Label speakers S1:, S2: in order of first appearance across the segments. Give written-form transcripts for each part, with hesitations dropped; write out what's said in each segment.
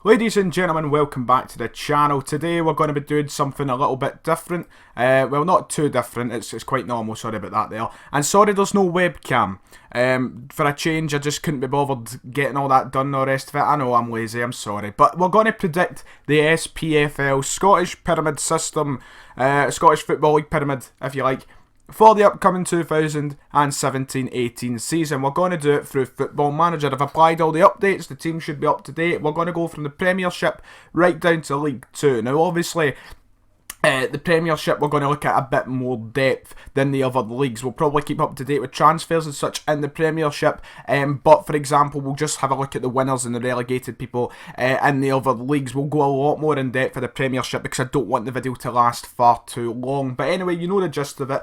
S1: Ladies and gentlemen, welcome back to the channel. Today we're going to be doing something a little bit different. Well, not too different, it's quite normal, sorry about that there. And sorry there's no webcam. For a change, I just couldn't be bothered getting all that done and the rest of it. I know I'm lazy, I'm sorry. But we're going to predict the Spfl, Scottish Pyramid System, Scottish Football League Pyramid, if you like, for the upcoming 2017-18 season. We're going to do it through Football Manager. I've applied all the updates, the team should be up to date. We're going to go from the Premiership right down to League 2. Now obviously, the Premiership we're going to look at a bit more depth than the other leagues. We'll probably keep up to date with transfers and such in the Premiership, but for example we'll just have a look at the winners and the relegated people in the other leagues. We'll go a lot more in depth for the Premiership because I don't want the video to last far too long. But anyway, you know the gist of it.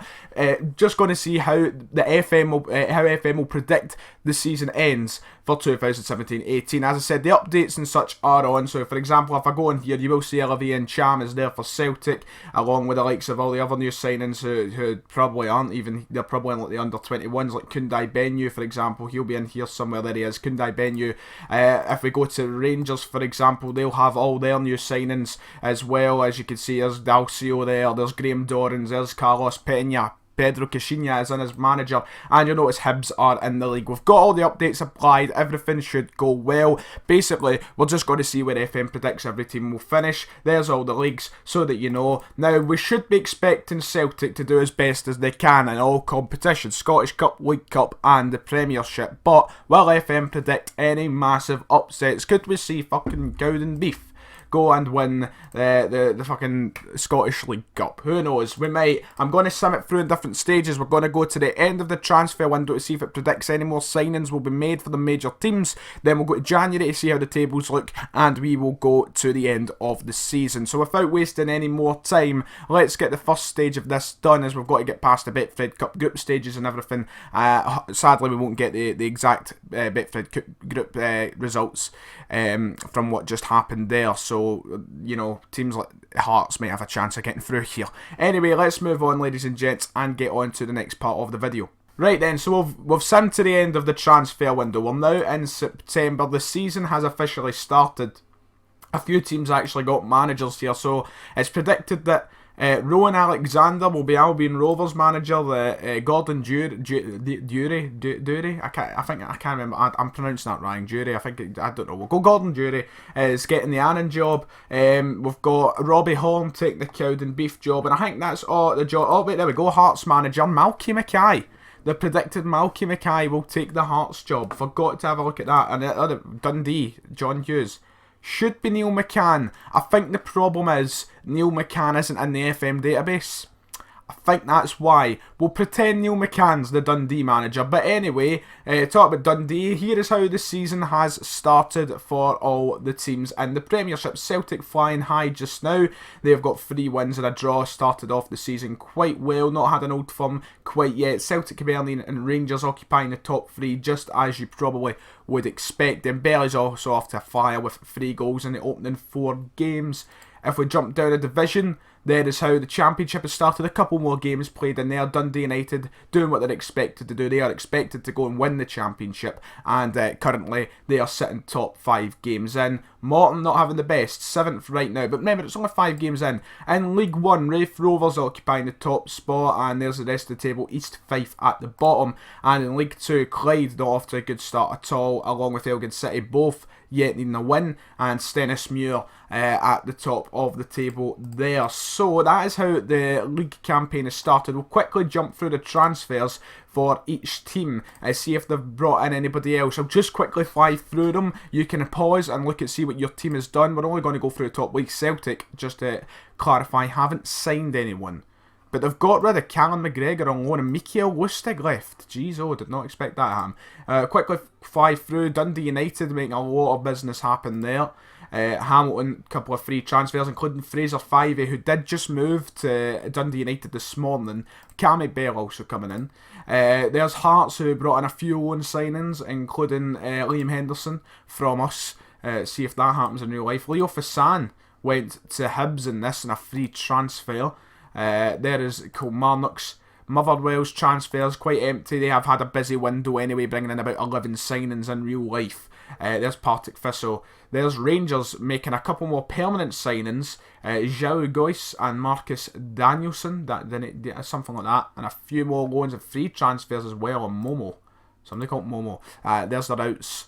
S1: Just going to see how the FM will predict the season ends for 2017-18. As I said, the updates and such are on. So for example, if I go in here, you will see Olivier and Cham is there for Celtic, along with the likes of all the other new signings who probably aren't even, they're probably in like the under-21s, like Kundai Benyu for example. He'll be in here somewhere. There he is, Kundai Benyu. If we go to Rangers for example, they'll have all their new signings as well. As you can see, there's Dalcio there, there's Graham Dorrans, there's Carlos Peña, Pedro Caixinha is in as manager, and you'll notice Hibs are in the league. We've got all the updates applied, everything should go well. Basically, we're just going to see where FM predicts every team will finish. There's all the leagues, so that you know. Now, we should be expecting Celtic to do as best as they can in all competitions, Scottish Cup, League Cup, and the Premiership. But will FM predict any massive upsets? Could we see fucking Gowden Beef go and win the fucking Scottish League Cup? Who knows? We might. I'm going to sum it through in different stages. We're going to go to the end of the transfer window to see if it predicts any more signings will be made for the major teams. Then we'll go to January to see how the tables look, and we will go to the end of the season. So without wasting any more time, let's get the first stage of this done, as we've got to get past the Betfred Cup group stages and everything. Sadly, we won't get the exact Betfred Cup group results from what just happened there. So, you know, teams like Hearts may have a chance of getting through here. Anyway, let's move on, ladies and gents, and get on to the next part of the video. Right then, so we've simmed to the end of the transfer window. We're now in September. The season has officially started. A few teams actually got managers here, so it's predicted that Rowan Alexander will be Albion Rovers manager. Gordon Dury, I can't remember. I'm pronouncing that wrong. Dury, I don't know. We'll go Gordon Dury is getting the Annan job. We've got Robbie Horn taking the Cowden Beef job, and I think that's all the job. Oh wait, there we go. Hearts manager Malky Mackay. The predicted Malky Mackay will take the Hearts job. Forgot to have a look at that. And Dundee, John Hughes. Should be Neil McCann. I think the problem is Neil McCann isn't in the FM database. I think that's why. We'll pretend Neil McCann's the Dundee manager. But anyway, talk about Dundee. Here is how the season has started for all the teams in the Premiership. Celtic flying high just now. They've got 3 wins and a draw. Started off the season quite well. Not had an Old Firm quite yet. Celtic, Hibernian and Rangers occupying the top 3, just as you probably would expect. Dembele's also off to a fire with 3 goals in the opening 4 games. If we jump down a division, there is how the Championship has started. A couple more games played in there. Dundee United doing what they're expected to do. They are expected to go and win the Championship, and currently they are sitting top 5 games in. Morton not having the best, 7th right now, but remember it's only 5 games in. In League 1, Raith Rovers occupying the top spot, and there's the rest of the table, East Fife at the bottom. And in League 2, Clyde not off to a good start at all, along with Elgin City, both yet needing a win, and Stennismuir at the top of the table there. So that is how the league campaign has started. We'll quickly jump through the transfers for each team and see if they've brought in anybody else. I'll just quickly fly through them. You can pause and look and see what your team has done. We're only going to go through the top league. Celtic, just to clarify, haven't signed anyone, but they've got rid of Callum McGregor on loan and Mikael Lustig left. Jeez, oh, did not expect that, quickly fly through. Dundee United making a lot of business happen there. Hamilton, a couple of free transfers, including Fraser Fivey, who did just move to Dundee United this morning. Cammy Bell also coming in. There's Hearts, who brought in a few loan signings, including Liam Henderson from us. See if that happens in real life. Leo Fassan went to Hibs in this in a free transfer. There is Kilmarnock's Motherwell's transfers quite empty. They have had a busy window anyway, bringing in about 11 signings in real life. There's Partick Thistle. There's Rangers making a couple more permanent signings. João Gois and Marcus Danielson, something like that. And a few more loans and free transfers as well on Momo. Somebody called Momo. There's the outs.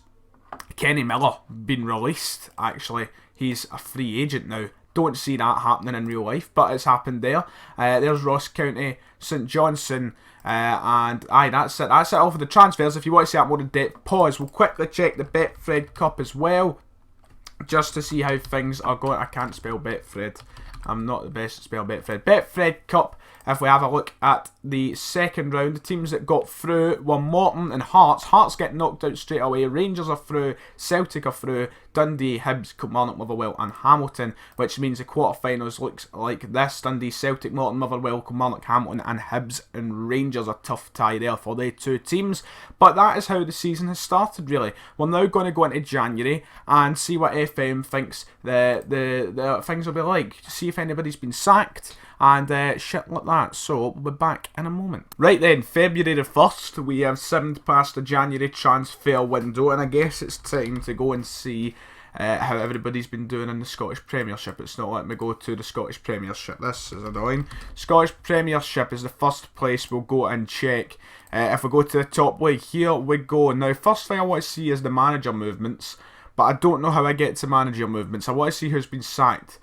S1: Kenny Miller been released, actually. He's a free agent now. Don't see that happening in real life, but it's happened there. There's Ross County, St Johnstone, and that's it. That's it all for the transfers. If you want to see that more in depth, pause. We'll quickly check the Betfred Cup as well, just to see how things are going. I can't spell Betfred. I'm not the best at spell Betfred. Betfred Cup, if we have a look at the second round, the teams that got through were Morton and Hearts. Hearts get knocked out straight away. Rangers are through, Celtic are through, Dundee, Hibs, Kilmarnock, Motherwell and Hamilton, which means the quarterfinals looks like this. Dundee, Celtic, Morton, Motherwell, Kilmarnock, Hamilton and Hibs and Rangers. A tough tie there for the two teams, but that is how the season has started really. We're now going to go into January and see what FM thinks the things will be like. See if anybody's been sacked and shit like that. So we'll be back in a moment. Right then, February the 1st, we have simmed past the January transfer window, and I guess it's time to go and see how everybody's been doing in the Scottish Premiership. It's not letting me go to the Scottish Premiership. This is annoying. Scottish Premiership is the first place we'll go and check. If we go to the top league, here we go. Now, first thing I want to see is the manager movements, but I don't know how I get to manager movements. I want to see who's been sacked.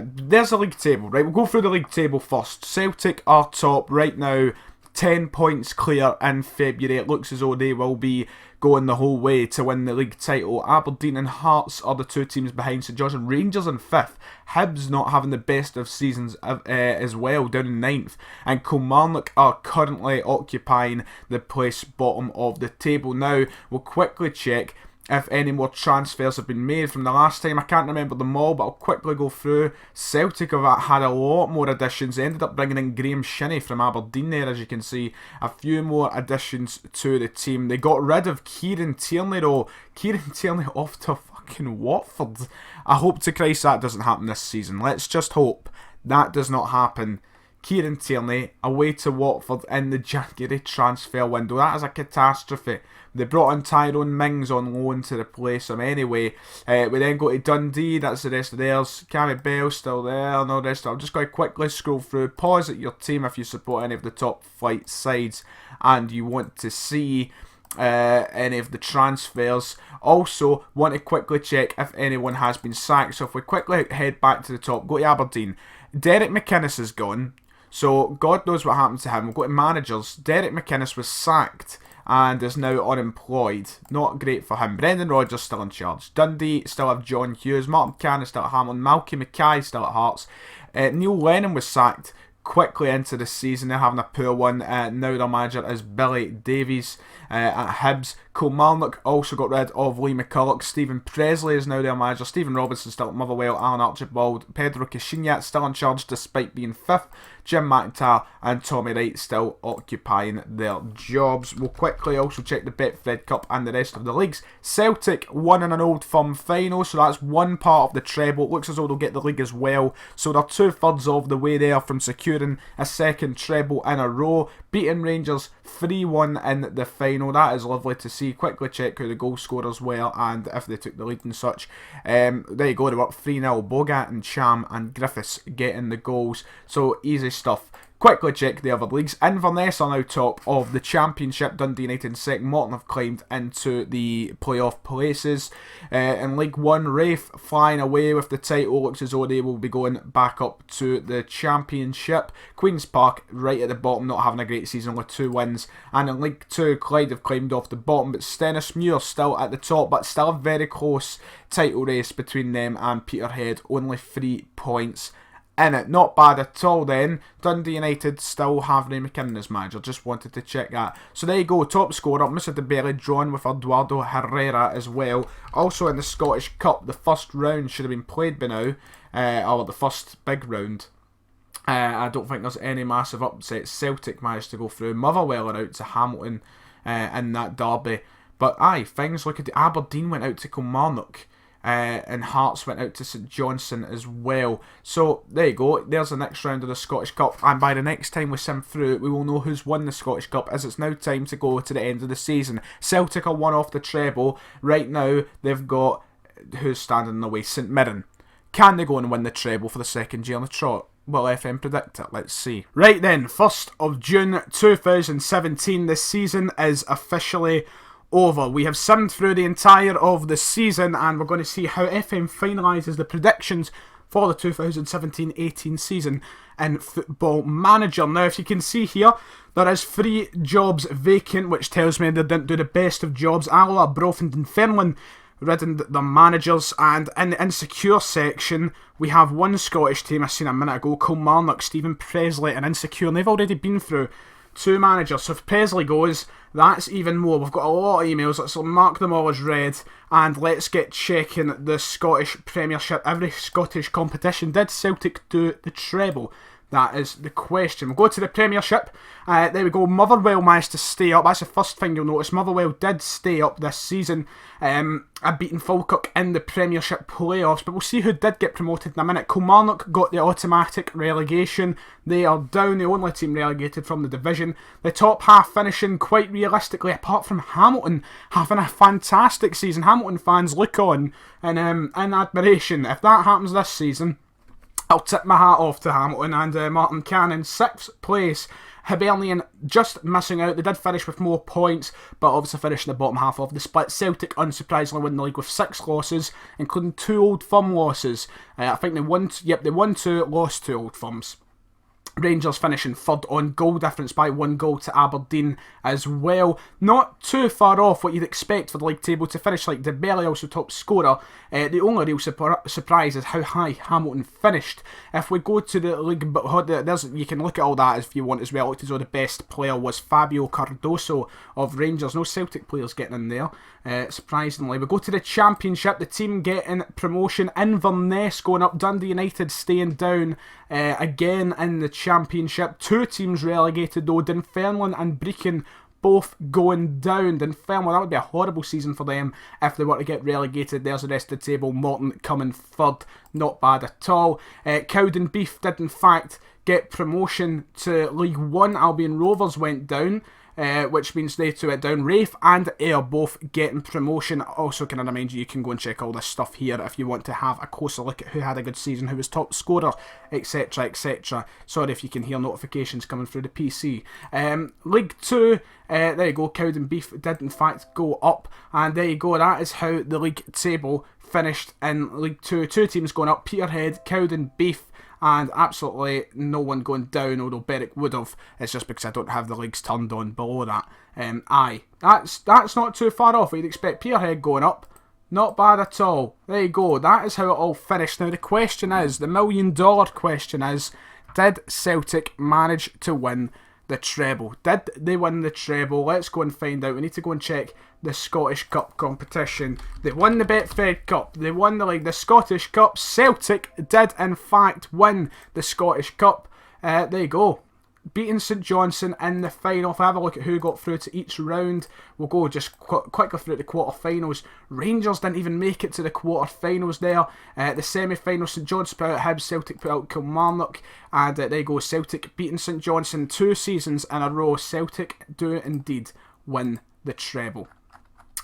S1: There's a league table, right? We'll go through the league table first. Celtic are top right now, 10 points clear in February. It looks as though they will be going the whole way to win the league title. Aberdeen and Hearts are the two teams behind St Johnstone. Rangers in 5th. Hibs not having the best of seasons as well, down in 9th. And Kilmarnock are currently occupying the place bottom of the table. Now, we'll quickly check if any more transfers have been made from the last time. I can't remember them all, but I'll quickly go through. Celtic have had a lot more additions. They ended up bringing in Graham Shinney from Aberdeen there, as you can see. A few more additions to the team. They got rid of Kieran Tierney though. Kieran Tierney off to fucking Watford. I hope to Christ that doesn't happen this season. Let's just hope that does not happen. Kieran Tierney away to Watford in the January transfer window. That is a catastrophe. They brought in Tyrone Mings on loan to replace him anyway. We then go to Dundee. That's the rest of theirs. Cammy Bell still there. And all the rest. I'm just going to quickly scroll through. Pause at your team if you support any of the top flight sides and you want to see any of the transfers. Also, want to quickly check if anyone has been sacked. So if we quickly head back to the top, go to Aberdeen. Derek McInnes is gone. So God knows what happened to him. We'll go to managers. Derek McInnes was sacked and is now unemployed. Not great for him. Brendan Rodgers still in charge. Dundee still have John Hughes. Martin Cannon still at Hamilton. Malky Mackay still at Hearts. Neil Lennon was sacked quickly into the season. They're having a poor one. Now their manager is Billy Davies at Hibs. Kilmarnock also got rid of Lee McCulloch. Stephen Presley is now their manager. Stephen Robinson still at Motherwell. Alan Archibald. Pedro Caixinha still in charge despite being 5th. Jim McIntyre and Tommy Wright still occupying their jobs. We'll quickly also check the Betfred Cup and the rest of the leagues. Celtic won in an Old Firm final, so that's one part of the treble. It looks as though they'll get the league as well, so they're 2/3 of the way there from securing a second treble in a row. Beating Rangers 3-1 in the final. That is lovely to see. Quickly check who the goal scorers were and if they took the lead and such. There you go, they were up 3-0. Bogat and Cham and Griffiths getting the goals, so easy stuff. Quickly check the other leagues. Inverness are now top of the Championship. Dundee United in 2nd. Morton have climbed into the playoff places. In League 1, Rafe flying away with the title. Looks as though they will be going back up to the Championship. Queen's Park right at the bottom, not having a great season with 2 wins. And in League 2, Clyde have climbed off the bottom, but Stennismuir still at the top, but still a very close title race between them and Peterhead. Only 3 points in it. Not bad at all then. Dundee United still have Ray McKinnon as manager. Just wanted to check that. So there you go. Top scorer, Mr. DeBerry, drawn with Eduardo Herrera as well. Also in the Scottish Cup, the first round should have been played by now. Or the first big round. I don't think there's any massive upsets. Celtic managed to go through. Motherwell are out to Hamilton in that derby. But aye, things look at Aberdeen went out to Kilmarnock. and Hearts went out to St Johnstone as well. So there you go, there's the next round of the Scottish Cup, and by the next time we sim through it, we will know who's won the Scottish Cup, as it's now time to go to the end of the season. Celtic are one off the treble. Right now they've got, who's standing in the way, St Mirren. Can they go and win the treble for the second year on the trot? Will FM predict it? Let's see. Right then, 1st of June 2017, this season is officially over. We have simmed through the entire of the season, and we're going to see how FM finalises the predictions for the 2017-18 season in Football Manager. Now, if you can see here, there is 3 jobs vacant, which tells me they didn't do the best of jobs. Alloa, Brofond and Fernley ridden the managers, and in the insecure section we have 1 Scottish team I seen a minute ago, Kilmarnock, Stephen Presley and Insecure, and they've already been through 2 managers. So if Presley goes, that's even more. We've got a lot of emails, let's mark them all as read, and let's get checking the Scottish Premiership, every Scottish competition. Did Celtic do the treble? That is the question. We'll go to the Premiership. There we go. Motherwell managed to stay up. That's the first thing you'll notice. Motherwell did stay up this season. Beaten Falkirk in the Premiership playoffs. But we'll see who did get promoted in a minute. Kilmarnock got the automatic relegation. They are down, the only team relegated from the division. The top half finishing quite realistically, apart from Hamilton having a fantastic season. Hamilton fans look on in admiration. If that happens this season, I'll tip my hat off to Hamilton and Martin Cannon. 6th place, Hibernian just missing out. They did finish with more points, but obviously finished in the bottom half of the split. Celtic, unsurprisingly, win the league with 6 losses, including 2 Old Firm losses. I think they won 2, lost 2 Old Firms. Rangers finishing 3rd on goal difference by 1 goal to Aberdeen as well. Not too far off what you'd expect for the league table to finish like DeBerry, also top scorer. The only real surprise is how high Hamilton finished. If we go to the league, you can look at all that if you want as well. Looked as though the best player was Fabio Cardoso of Rangers. No Celtic players getting in there, surprisingly. We go to the Championship, the team getting promotion, Inverness going up, Dundee United staying down again in the Championship. 2 teams relegated though, Dunfermline and Brecon both going down. Dunfermline, that would be a horrible season for them if they were to get relegated. There's the rest of the table. Morton coming 3rd, not bad at all. Cowden Beef did in fact get promotion to League 1. Albion Rovers went down, which means they 2 went down. Rafe and Ayr both getting promotion. Also, can I remind you, you can go and check all this stuff here if you want to have a closer look at who had a good season, who was top scorer, etc, etc. Sorry if you can hear notifications coming through the PC. League 2, there you go, Cowden Beef did in fact go up, and there you go, that is how the league table finished in League 2. 2 teams going up, Peterhead, Cowden Beef, and absolutely no one going down, although Berwick would have. It's just because I don't have the leagues turned on below that. That's not too far off. You'd expect Peterhead going up. Not bad at all. There you go. That is how it all finished. Now the question is, the $1 million question is, did Celtic manage to win the treble? Did they win the treble? Let's go and find out. We need to go and check the Scottish Cup competition. They won the Betfred Cup. They won the league. The Scottish Cup. Celtic did in fact win the Scottish Cup. There you go. Beating St Johnstone in the final. If I have a look at who got through to each round, we'll go just quickly through the quarter-finals. Rangers didn't even make it to the quarter-finals there. The semi-finals, St Johnstone put out Hibs, Celtic put out Kilmarnock, and there you go, Celtic beating St Johnstone 2 seasons in a row. Celtic do indeed win the treble.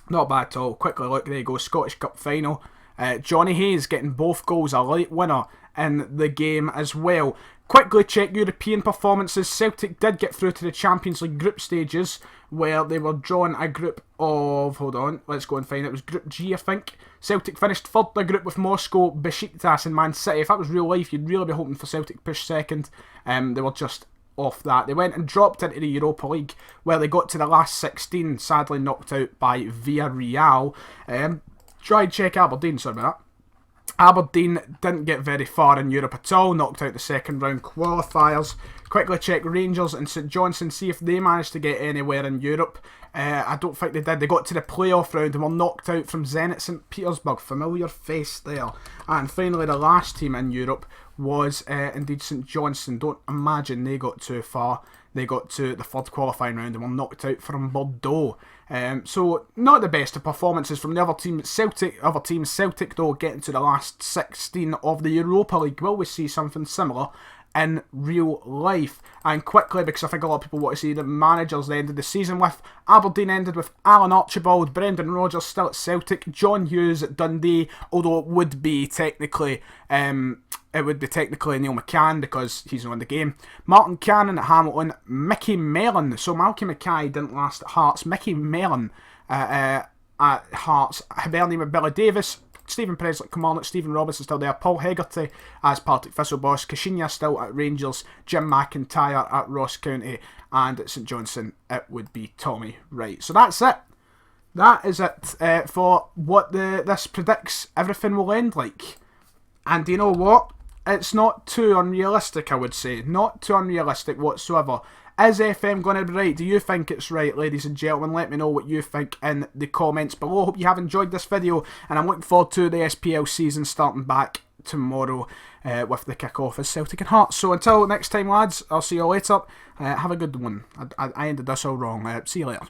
S1: Not bad at all. Quickly look, there you go, Scottish Cup final. Johnny Hayes getting both goals, a late winner in the game as well. Quickly check European performances. Celtic did get through to the Champions League group stages, where they were drawn a group of, hold on, let's go and find it. It was Group G, I think. Celtic finished 3rd in the group with Moscow, Besiktas and Man City. If that was real life, you'd really be hoping for Celtic to push 2nd. They were just off that. They went and dropped into the Europa League, where they got to the last 16, sadly knocked out by Villarreal. Try and check Aberdeen, sorry about that. Aberdeen didn't get very far in Europe at all, knocked out the 2nd round qualifiers. Quickly check Rangers and St Johnstone, see if they managed to get anywhere in Europe. I don't think they did. They got to the playoff round and were knocked out from Zenit St Petersburg. Familiar face there. And finally, the last team in Europe was indeed St Johnstone. Don't imagine they got too far. They got to the third qualifying round and were knocked out from Bordeaux. So not the best of performances from the other team. Celtic though, getting to the last 16 of the Europa League. Will we see something similar in real life? And quickly, because I think a lot of people want to see the managers they ended the season with. Aberdeen ended with Alan Archibald, Brendan Rodgers still at Celtic, John Hughes at Dundee, although it would be technically Neil McCann because he's not in the game. Martin Cannon at Hamilton, Mickey Mellon. So Malky Mackay didn't last at Hearts. Mickey Mellon at Hearts. Hibernian with Billy Davis. Stephen Presley at Kilmarnock, Stephen Robinson still there, Paul Hegarty as Partick Thistle boss, Kashinya still at Rangers, Jim McIntyre at Ross County, and at St Johnstone it would be Tommy Wright. So that's it. That is it for what this predicts everything will end like. And you know what? It's not too unrealistic, I would say. Not too unrealistic whatsoever. Is FM going to be right? Do you think it's right, ladies and gentlemen? Let me know what you think in the comments below. Hope you have enjoyed this video, and I'm looking forward to the SPL season starting back tomorrow with the kick-off as Celtic and Hearts. So until next time, lads, I'll see you later. Have a good one. I ended this all wrong. See you later.